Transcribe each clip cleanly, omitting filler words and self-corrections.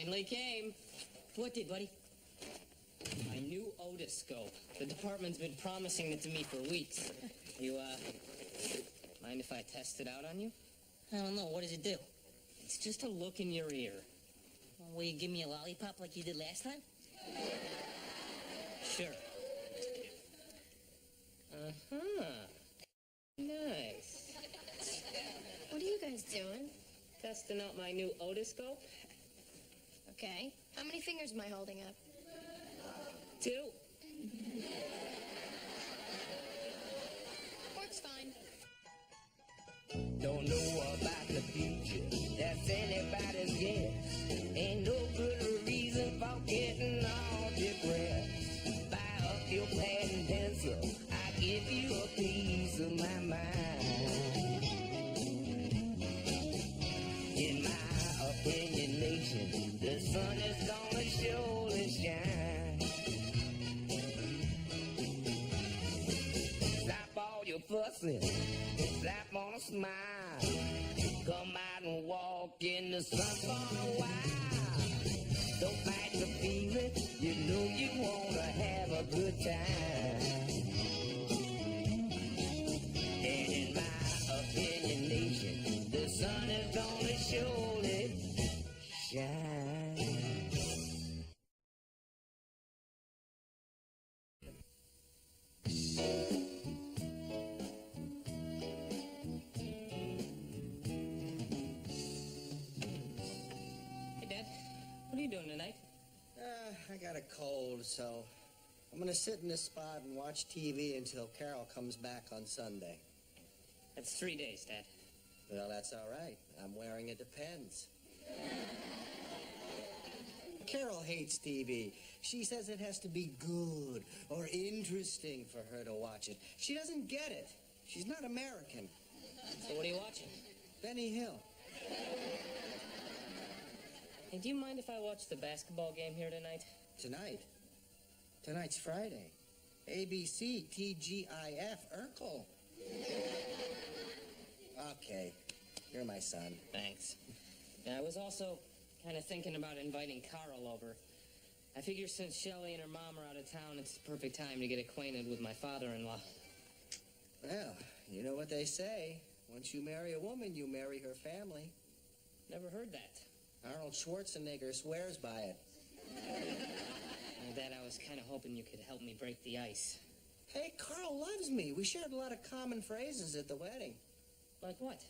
finally came. What did, buddy? My new otoscope. The department's been promising it to me for weeks. You, mind if I test it out on you? I don't know. What does it do? It's just a look in your ear. Will you give me a lollipop like you did last time? Sure. Uh-huh. Nice. What are you guys doing? Testing out my new otoscope. Okay. How many fingers am I holding up? 2. Works fine. Don't know about the future, that's anybody's guess. Ain't no good reason for getting all depressed. Buy up your pad and pencil, I give you a piece of my mind. In my opinion, nation, the sun is gonna surely shine. Stop all your fussing, slap on a smile. Come out and walk in the sun for a while. Don't fight the feeling, you know you wanna have a good time. And in my opinion, nation, the sun is gonna surely shine. What are you doing tonight? I got a cold, so I'm gonna sit in this spot and watch TV until Carol comes back on Sunday. That's 3 days, Dad. Well, that's all right. I'm wearing it depends. Carol hates TV. She says it has to be good or interesting for her to watch it. She doesn't get it. She's not American. So what are you watching? Benny Hill. Hey, do you mind if I watch the basketball game here tonight? Tonight? Tonight's Friday. ABC, TGIF, Urkel. Okay, you're my son. Thanks. Yeah, I was also kind of thinking about inviting Carl over. I figure since Shelley and her mom are out of town, it's the perfect time to get acquainted with my father-in-law. Well, you know what they say. Once you marry a woman, you marry her family. Never heard that. Arnold Schwarzenegger swears by it. Well, Dad, I was kind of hoping you could help me break the ice. Hey, Carl loves me. We shared a lot of common phrases at the wedding. Like what?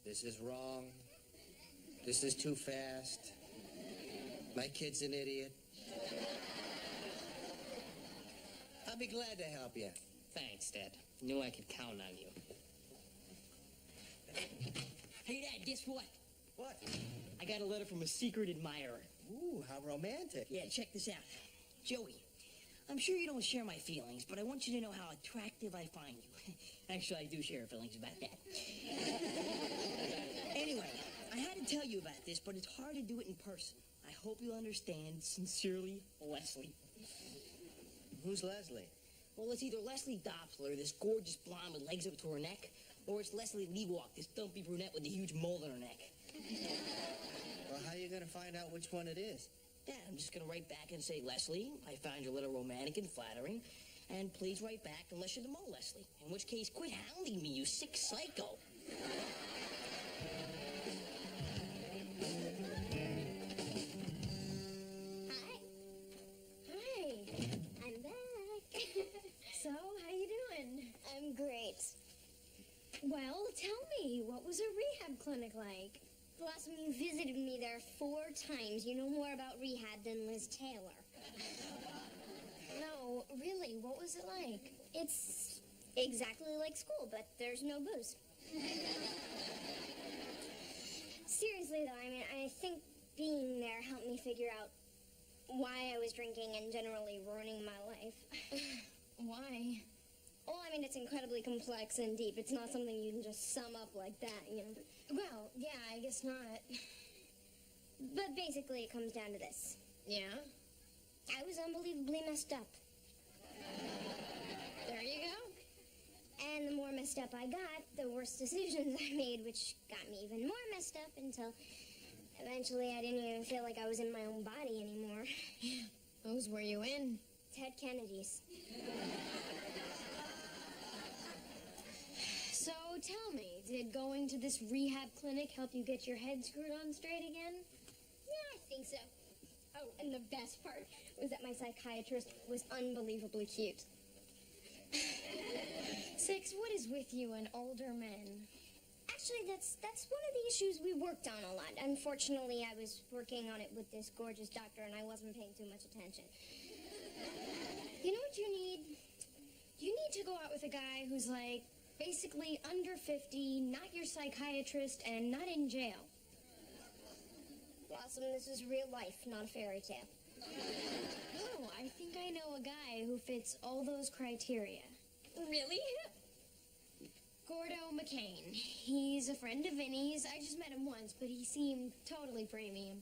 This is wrong. This is too fast. My kid's an idiot. I'll be glad to help you. Thanks, Dad. Knew I could count on you. Hey, Dad, guess what? What? I got a letter from a secret admirer. Ooh, how romantic. Yeah, check this out. Joey, I'm sure you don't share my feelings, but I want you to know how attractive I find you. Actually, I do share feelings about that. Anyway, I had to tell you about this, but it's hard to do it in person. I hope you'll understand. Sincerely, Leslie. Who's Leslie? Well, it's either Leslie Doppler, this gorgeous blonde with legs up to her neck, or it's Leslie Leewalk, this dumpy brunette with a huge mole in her neck. Well, how are you going to find out which one it is? Yeah, I'm just going to write back and say, Leslie, I found your letter romantic and flattering, and please write back unless you're the mole, Leslie. In which case, quit hounding me, you sick psycho. Hi, I'm back. So, how you doing? I'm great. Well, tell me, what was a rehab clinic like? The last time you visited me there 4 times, you know more about rehab than Liz Taylor. No, really, what was it like? It's exactly like school, but there's no booze. Seriously, though, I mean, I think being there helped me figure out why I was drinking and generally ruining my life. Why? Well, I mean, it's incredibly complex and deep. It's not something you can just sum up like that, you know. Well, yeah, I guess not. But basically, it comes down to this. Yeah? I was unbelievably messed up. There you go. And the more messed up I got, the worse decisions I made, which got me even more messed up until Eventually, I didn't even feel like I was in my own body anymore. Those were you in? Ted Kennedy's. So tell me, did going to this rehab clinic help you get your head screwed on straight again? Yeah, I think so. Oh, and the best part was that my psychiatrist was unbelievably cute. Six, what is with you and older men? Actually, that's one of the issues we worked on a lot. Unfortunately, I was working on it with this gorgeous doctor, and I wasn't paying too much attention. You know what you need? You need to go out with a guy who's like basically under 50, not your psychiatrist, and not in jail. Blossom, this is real life, not a fairy tale. Oh, I think I know a guy who fits all those criteria. Really? Gordo McCain. He's a friend of Vinny's. I just met him once, but he seemed totally premium.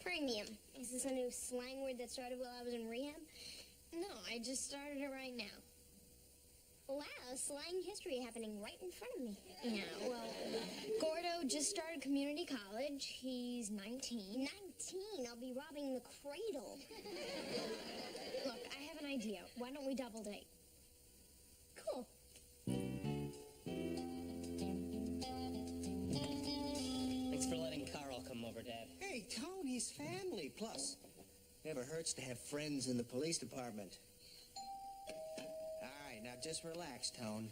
Premium. Is this a new slang word that started while I was in rehab? No, I just started it right now. Wow, slang history happening right in front of me. Yeah, well, Gordo just started community college. He's 19. 19? I'll be robbing the cradle. Look, I have an idea. Why don't we double date? Cool. Thanks for letting Carl come over, Dad. Hey, Tony's family. Plus, never hurts to have friends in the police department. All right, now just relax, Tone.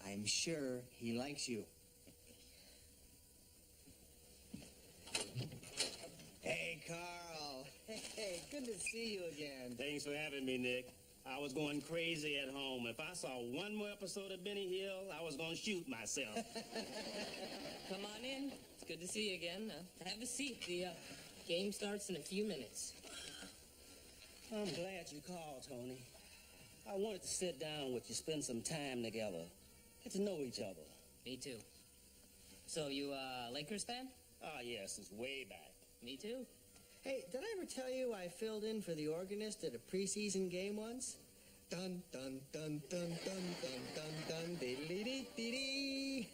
I'm sure he likes you. Hey, Carl. Hey, good to see you again. Thanks for having me, Nick. I was going crazy at home. If I saw one more episode of Benny Hill, I was going to shoot myself. Come on in. It's good to see you again. Have a seat. The game starts in a few minutes. I'm glad you called, Tony. I wanted to sit down with you, spend some time together, get to know each other. Me too. So, you Lakers fan? Ah, yes, it's way back. Me too. Hey, did I ever tell you I filled in for the organist at a preseason game once? Dun, dun, dun, dun, dun, dun, dun, dun, dee-dee-dee-dee-dee.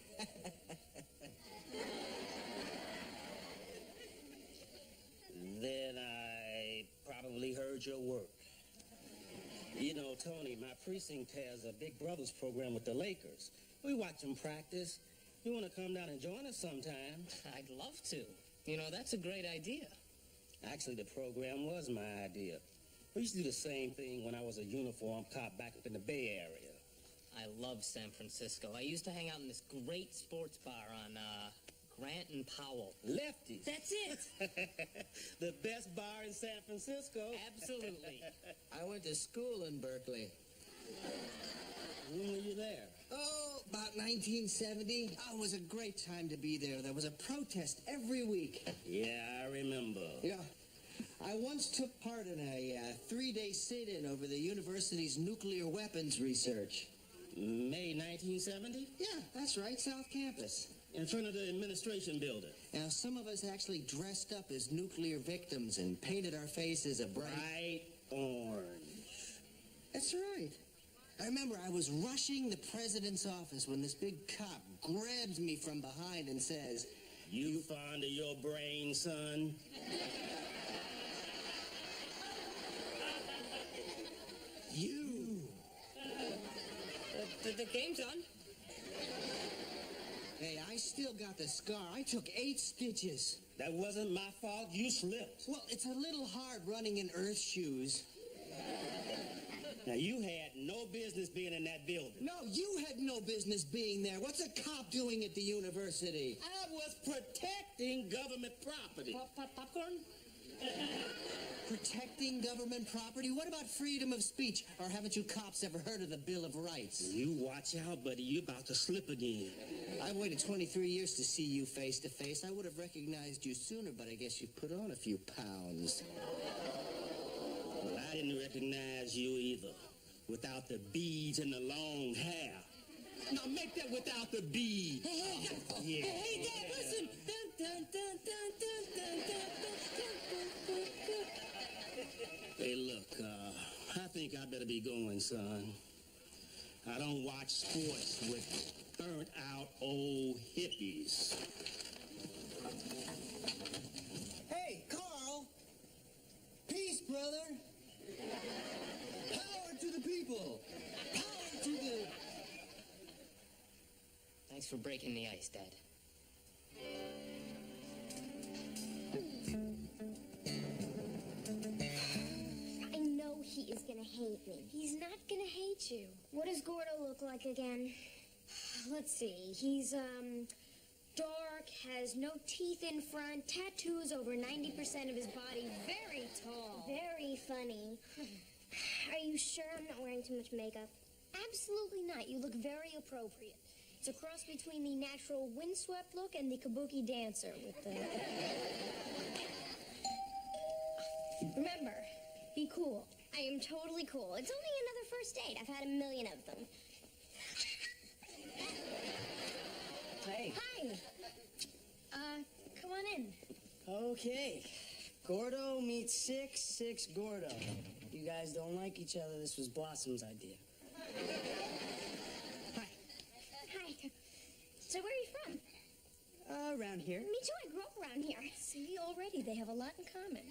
Then I probably heard your work. You know, Tony, my precinct has a Big Brothers program with the Lakers. We watch them practice. You want to come down and join us sometime? I'd love to. You know, that's a great idea. Actually, the program was my idea. We used to do the same thing when I was a uniform cop back up in the Bay Area. I love San Francisco. I used to hang out in this great sports bar on Grant and Powell. Lefties. That's it. The best bar in San Francisco. Absolutely. I went to school in Berkeley. When were you there? Oh, about 1970. Oh, it was a great time to be there. There was a protest every week. Yeah, I remember. Yeah. I once took part in a 3-day sit-in over the university's nuclear weapons research. May 1970? Yeah, that's right, South Campus. In front of the administration building. Now, some of us actually dressed up as nuclear victims and painted our faces a Bright orange. That's right. I remember I was rushing the president's office when this big cop grabs me from behind and says, You fond of your brain, son? You. The game's on. Hey, I still got the scar. I took 8 stitches. That wasn't my fault. You slipped. Well, it's a little hard running in earth shoes. Now, you had no business being in that building. No, you had no business being there. What's a cop doing at the university? I was protecting government property. Popcorn? Protecting government property? What about freedom of speech? Or haven't you cops ever heard of the Bill of Rights? You watch out, buddy. You're about to slip again. I've waited 23 years to see you face to face. I would have recognized you sooner, but I guess you put on a few pounds. Well, I didn't recognize you either. Without the beads and the long hair. Now make that without the beads. Hey, Yeah. hey, Dad, listen! Dun, dun, dun, dun, dun, dun, dun, dun, dun, dun, dun. Hey, look, I think I better be going, son. I don't watch sports with burnt-out old hippies. in the ice, Dad. I know he is gonna hate me. He's not gonna hate you. What does Gordo look like again? Let's see. He's, dark, has no teeth in front, tattoos over 90% of his body, very tall. Very funny. Are you sure I'm not wearing too much makeup? Absolutely not. You look very appropriate. It's a cross between the natural windswept look and the kabuki dancer with the... Remember, be cool. I am totally cool. It's only another first date. I've had a million of them. Hey. Hi. Come on in. Okay. Gordo meets Six Gordo. You guys don't like each other. This was Blossom's idea. Hi. Hi. So where are you from? Around here. Me too. I grew up around here. See, already they have a lot in common.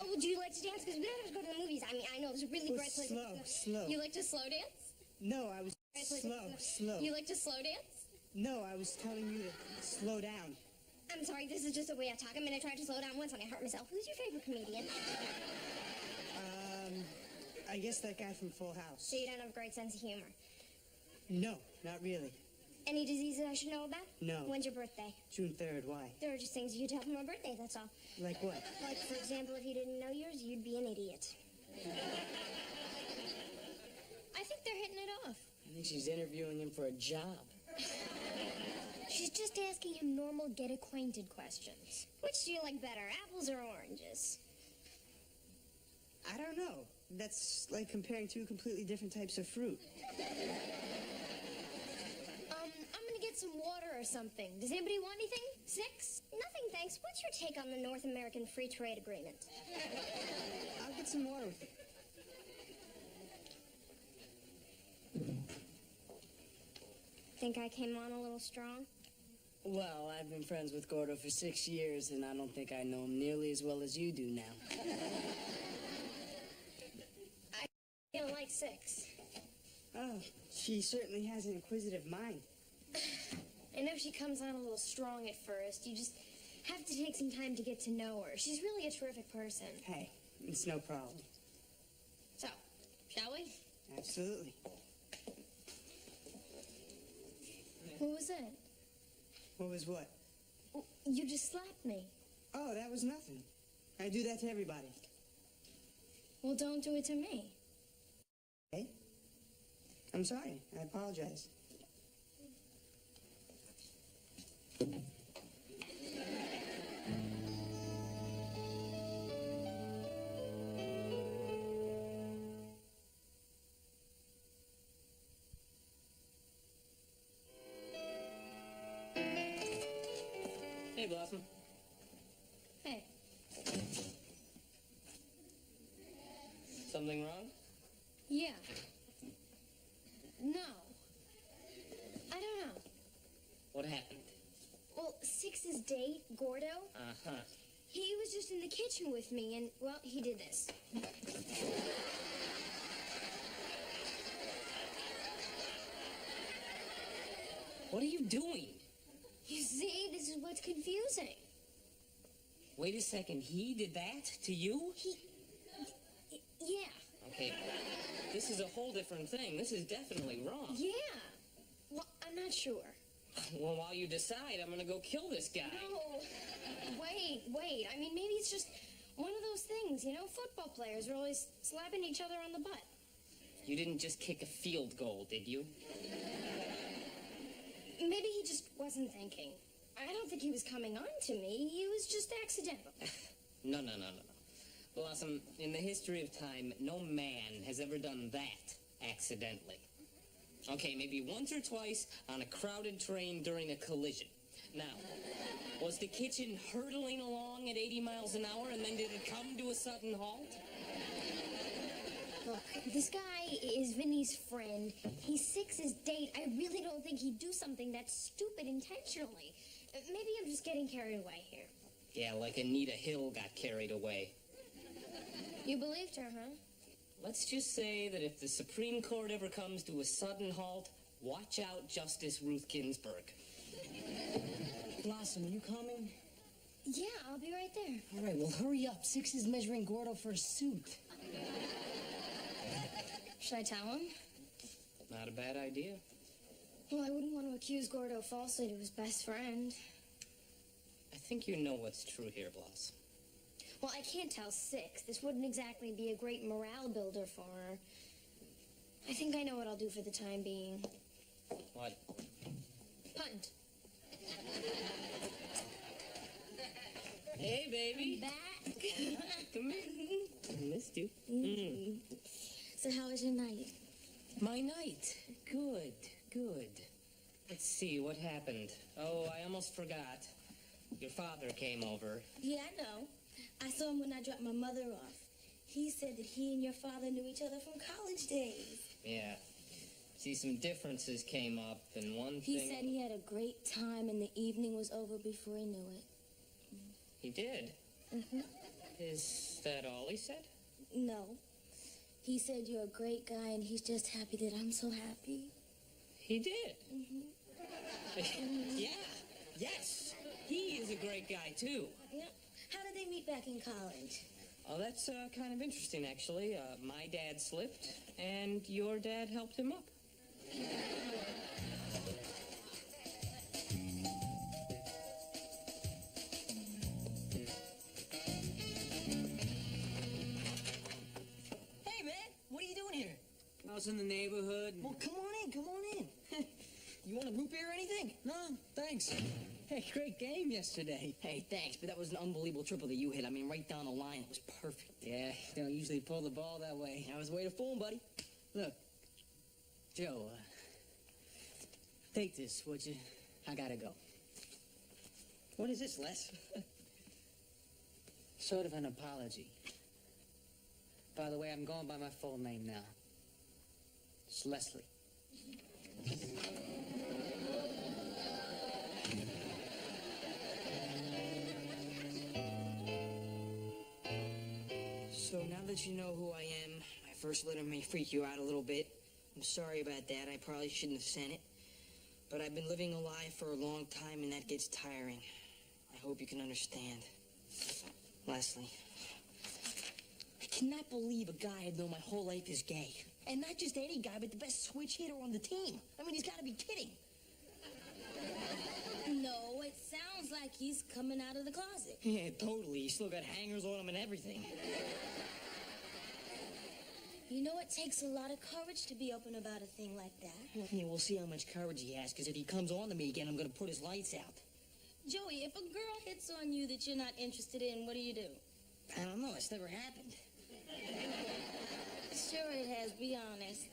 Oh, would you like to dance? Because we don't have to go to the movies. I mean, I know there's a really Oh, bright place. slow. You like to slow dance? No, I was slow. You like to slow dance? No, I was telling you to slow down. I'm sorry, this is just a way of talking. I mean, I tried to slow down once and I hurt myself. Who's your favorite comedian? I guess that guy from Full House. So you don't have a great sense of humor. No, not really. Any diseases I should know about? No. When's your birthday? June 3rd, why? There are just things you could tell from my birthday, that's all. Like what? Like, for example, if you didn't know yours, you'd be an idiot. I think they're hitting it off. I think she's interviewing him for a job. She's just asking him normal get-acquainted questions. Which do you like better, apples or oranges? I don't know. That's like comparing two completely different types of fruit. I'm gonna get some water or something. Does anybody want anything? 6? Nothing, thanks. What's your take on the North American Free Trade Agreement? I'll get some water with it. Think I came on a little strong? Well, I've been friends with Gordo for 6 years, and I don't think I know him nearly as well as you do now. I don't like 6. Oh, she certainly has an inquisitive mind. I know she comes on a little strong at first. You just have to take some time to get to know her. She's really a terrific person. Hey, it's no problem. So, shall we? Absolutely. What was that? What was what? You just slapped me. Oh, that was nothing. I do that to everybody. Well, don't do it to me. Hey? I'm sorry. I apologize. Hey, Blossom. Hey. Something wrong? Yeah. No. I don't know. What happened? Well, 6's date, Gordo, Uh-huh. he was just in the kitchen with me, and, well, he did this. What are you doing? You see, this is what's confusing. Wait a second. He did that to you? Yeah. Okay. This is a whole different thing. This is definitely wrong. Yeah. Well, I'm not sure. Well, while you decide, I'm gonna go kill this guy. No. Wait. I mean, maybe it's just one of those things, you know? Football players are always slapping each other on the butt. You didn't just kick a field goal, did you? Maybe he just wasn't thinking. I don't think he was coming on to me. He was just accidental. No. Blossom, in the history of time, no man has ever done that accidentally. Okay, maybe once or twice on a crowded train during a collision. Now, was the kitchen hurtling along at 80 miles an hour and then did it come to a sudden halt? Look, this guy is Vinny's friend. He's 6's date. I really don't think he'd do something that stupid intentionally. Maybe I'm just getting carried away here. Yeah, like Anita Hill got carried away. You believed her, huh? Let's just say that if the Supreme Court ever comes to a sudden halt, Watch out, Justice Ruth Ginsburg. Blossom, are you coming? Yeah, I'll be right there. All right, well, hurry up. Six is measuring Gordo for a suit. Should I tell him? Not a bad idea. Well, I wouldn't want to accuse Gordo falsely to his best friend. I think you know what's true here, Bloss. Well, I can't tell Six. This wouldn't exactly be a great morale builder for her. I think I know what I'll do for the time being. What? Punt. Hey, baby. Back. Come here. I missed you. So how was your night? My night. Good, good. Let's see, what happened? Oh, I almost forgot. Your father came over. Yeah, I know. I saw him when I dropped my mother off. He said that he and your father knew each other from college days. Yeah. See, some differences came up, and one He thing... said he had a great time and the evening was over before he knew it. He did? Mm-hmm. Is that all he said? No. He said you're a great guy and he's just happy that I'm so happy. He did? Mm-hmm. Yeah. Yes. He is a great guy, too. Yeah. How did they meet back in college? Oh, that's kind of interesting, actually. My dad slipped, and your dad helped him up. Hey, man, what are you doing here? I was in the neighborhood. Well, come on in. You want a root beer or anything? No, thanks. Hey, great game yesterday. Hey, thanks, but that was an unbelievable triple that you hit. I mean, right down the line. It was perfect. Yeah, you don't usually pull the ball that way. That was the way to fool him, buddy. Look, Joe, take this, would you? I gotta go. What is this, Les? Sort of an apology. By the way, I'm going by my full name now. It's Leslie. So now that you know who I am, my first letter may freak you out a little bit. I'm sorry about that. I probably shouldn't have sent it. But I've been living a lie for a long time, and that gets tiring. I hope you can understand. Leslie, I cannot believe a guy I've known my whole life is gay. And not just any guy, but the best switch hitter on the team. I mean, he's got to be kidding. No, it sounds like he's coming out of the closet. Yeah, totally. He's still got hangers on him and everything. You know, it takes a lot of courage to be open about a thing like that. Yeah, we'll see how much courage he has, because if he comes on to me again, I'm going to put his lights out. Joey, if a girl hits on you that you're not interested in, what do you do? I don't know. It's never happened. Sure it has, be honest.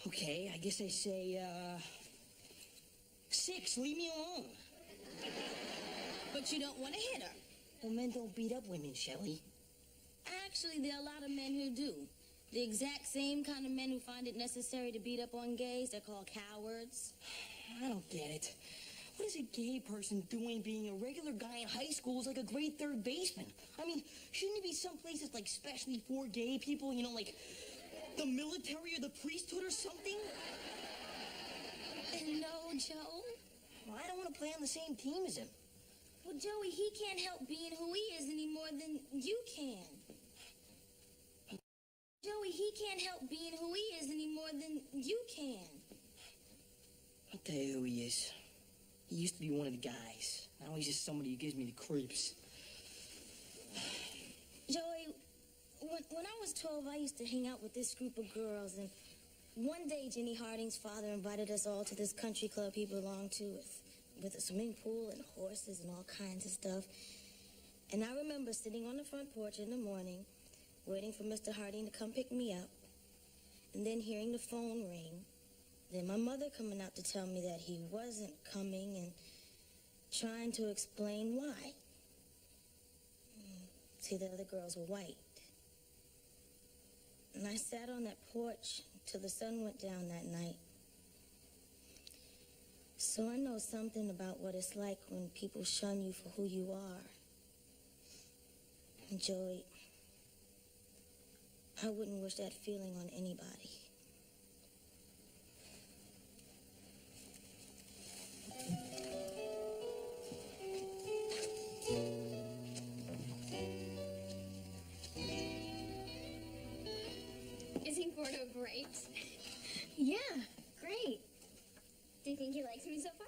Okay, I guess I say, 6, leave me alone. But you don't want to hit her. Well, men don't beat up women, Shelley. Actually, there are a lot of men who do. The exact same kind of men who find it necessary to beat up on gays. They're called cowards. I don't get it. What is a gay person doing being a regular guy in high school is like a great third baseman? I mean, shouldn't it be some places like specially for gay people, you know, like the military or the priesthood or something? No, Joe. Well, I don't want to play on the same team as him. Well, Joey, he can't help being who he is any more than you can. Joey, he can't help being who he is any more than you can. I'll tell you who he is. He used to be one of the guys. Now he's just somebody who gives me the creeps. Joey, when I was 12, I used to hang out with this group of girls, and one day Jenny Harding's father invited us all to this country club he belonged to with a swimming pool and horses and all kinds of stuff. And I remember sitting on the front porch in the morning, waiting for Mr. Harding to come pick me up, and then hearing the phone ring, then my mother coming out to tell me that he wasn't coming and trying to explain why. See, the other girls were white. And I sat on that porch till the sun went down that night. So I know something about what it's like when people shun you for who you are. And Joey, I wouldn't wish that feeling on anybody. right? Yeah, great. Do you think he likes me so far?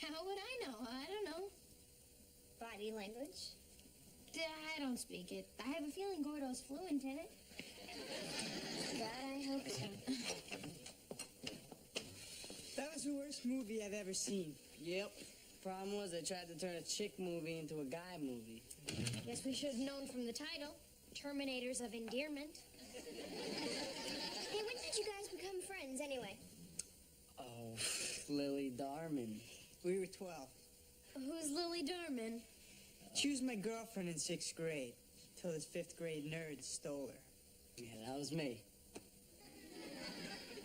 How would I know? I don't know. Body language. I don't speak it. I have a feeling Gordo's fluent in it. God, I hope so. That was the worst movie I've ever seen. Yep. Problem was, they tried to turn a chick movie into a guy movie. Guess we should have known from the title. Terminators of Endearment. Hey, when did you guys become friends anyway? Oh, Lily Darman. We were 12. Who's Lily Darman? She was my girlfriend in 6th grade, till this 5th grade nerd stole her. Yeah, that was me.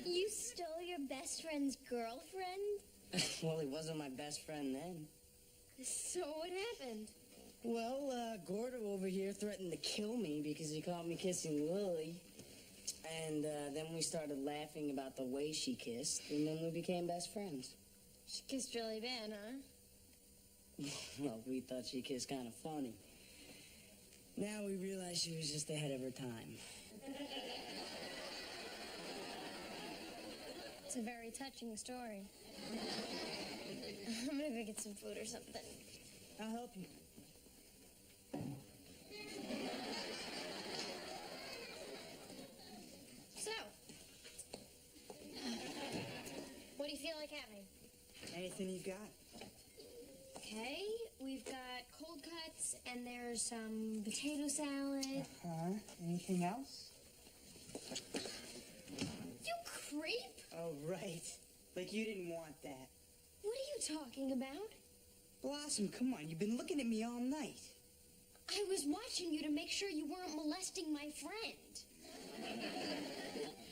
You stole your best friend's girlfriend? Well, he wasn't my best friend then. So what happened? Well, Gordo over here threatened to kill me because he caught me kissing Lily. And then we started laughing about the way she kissed, and then we became best friends. She kissed really bad, huh? Well, we thought she kissed kind of funny. Now we realize she was just ahead of her time. It's a very touching story. I'm gonna go get some food or something. I'll help you. So, what do you feel like having? Anything you got? Okay, we've got cold cuts and there's some potato salad. Anything else? You creep! Oh, right. Like you didn't want that. What are you talking about? Blossom, come on. You've been looking at me all night. I was watching you to make sure you weren't molesting my friend.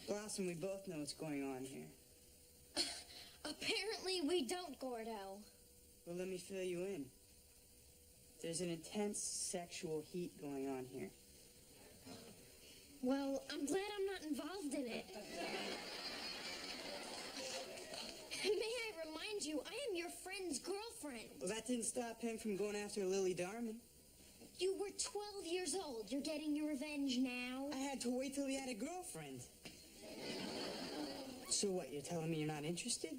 Blossom, we both know what's going on here. Apparently we don't, Gordo. Well, let me fill you in. There's an intense sexual heat going on here. Well, I'm glad I'm not involved in it. May I remind you, I am your friend's girlfriend. Well, that didn't stop him from going after Lily Darman. You were 12 years old. You're getting your revenge now? I had to wait till he had a girlfriend. So what, you're telling me you're not interested?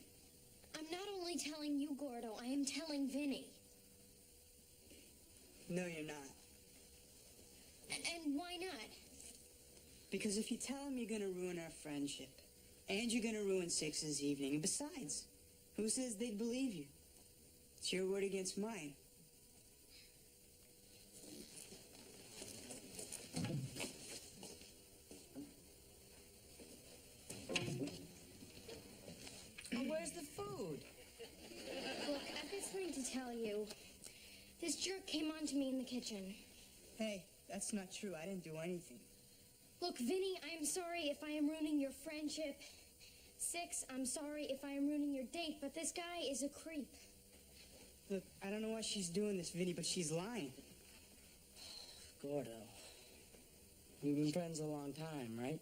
I'm not only telling you, Gordo, I am telling Vinny. No, you're not. And why not? Because if you tell him you're gonna ruin our friendship, and you're gonna ruin Six's evening, and besides, who says they'd believe you? It's your word against mine. Where's the food? Look, I've got something to tell you. This jerk came on to me in the kitchen. Hey, that's not true. I didn't do anything. Look, Vinny, I'm sorry if I am ruining your friendship. Six, I'm sorry if I am ruining your date, but this guy is a creep. Look, I don't know why she's doing this, Vinny, but she's lying. Gordo. We've been friends a long time, right?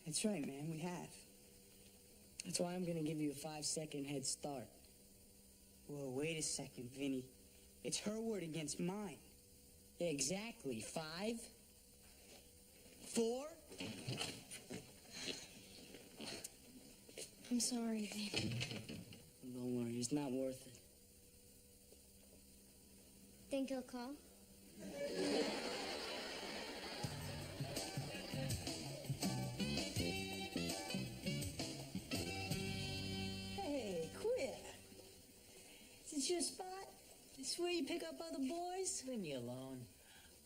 That's right, man. We have. That's why I'm gonna give you a 5-second head start. Whoa, wait a second, Vinny. It's her word against mine. Exactly. 5, 4. I'm sorry, Vinny. Don't worry, it's not worth it. Think he'll call? Hey, quit. Is this your spot? This where you pick up other boys? Leave me alone.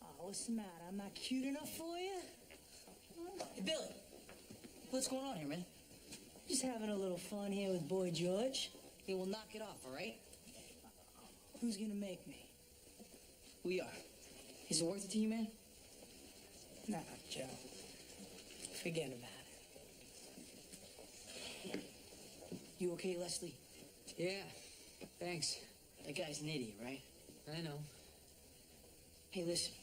Oh, what's the matter? I'm not cute enough for you? Hey, Billy. What's going on here, man? Just having a little fun here with Boy George. Hey, we'll knock it off, all right? Who's gonna make me? We are. Is it worth it to you, man? Nah, Joe. Forget about it. You okay, Leslie? Yeah, thanks. That guy's an idiot, right? I know. Hey, listen.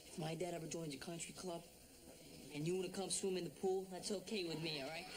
If my dad ever joins a country club and you want to come swim in the pool, that's okay with me, all right?